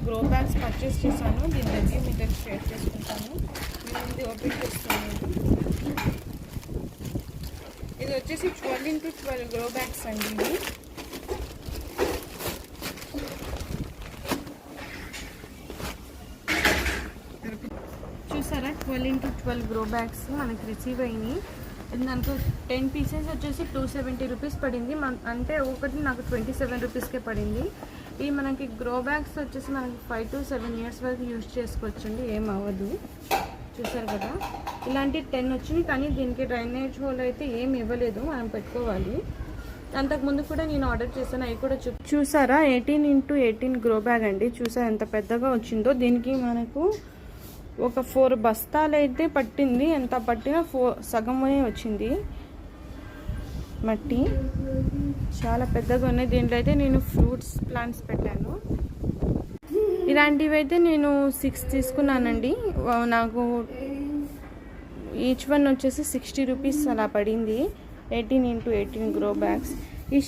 Grow bags purchase చేశాను. దీని దగ్గర మీ దగ్గర షేర్ చేసుకుంటాను. నేను ఇది ఓపెన్ చేస్తాను. ఇది వచ్చేసి 12x12 గ్రో బ్యాగ్స్ అండి. ఇది చూసారా 12x12 గ్రో బ్యాగ్స్ మనకి రిసీవ్ అయినాయి. దానికి 10 పీసెస్ వచ్చేసి 270 రూపీస్ పడింది. అంటే ఒకటి నాకు 27 రూపీస్కే పడింది. ఈ మనకి గ్రో బ్యాగ్స్ వచ్చేసి మనకి 5 to 7 ఇయర్స్ వరకు యూజ్ చేసుకోవచ్చండి, ఏం అవ్వదు. చూసారు కదా, ఇలాంటి 10 వచ్చినాయి. కానీ దీనికి డ్రైనేజ్ హోల్ అయితే ఏం ఇవ్వలేదు, మనం పెట్టుకోవాలి. అంతకుముందు కూడా నేను ఆర్డర్ చేశాను, అవి కూడా చూసారా 18x18 గ్రో బ్యాగ్ అండి. చూసారా ఎంత పెద్దగా వచ్చిందో. దీనికి మనకు ఒక 4 బస్తాలు అయితే పట్టింది. ఎంత పట్టినా సగమే వచ్చింది మట్టి. చాలా పెద్దగా ఉన్నాయి. దీంట్లో అయితే నేను ఫ్రూట్స్ ప్లాంట్స్ పెట్టాను. ఇలాంటివి అయితే నేను 6 తీసుకున్నానండి. నాకు ఈచ్ వన్ వచ్చేసి 60 రూపీస్ అలా పడింది. 18x18 grow bags. ఈ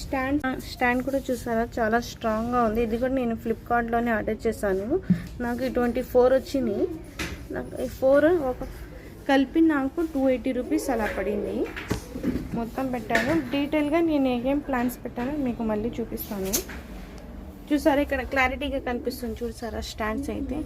స్టాండ్ కూడా చూసారా చాలా స్ట్రాంగ్గా ఉంది. ఇది కూడా నేను ఫ్లిప్కార్ట్లోనే ఆర్డర్ చేశాను. నాకు 24 వచ్చినాయి. నాకు ఈ 4 ఒక కలిపి నాకు 280 రూపీస్ అలా పడింది. మొత్తం పెట్టాను. డీటెయిల్గా నేను ఏం ప్లాన్స్ పెట్టానో మీకు మళ్ళీ చూపిస్తాను. చూసారా ఇక్కడ క్లారిటీగా కనిపిస్తుంది. చూసారా స్టాండ్స్ అయితే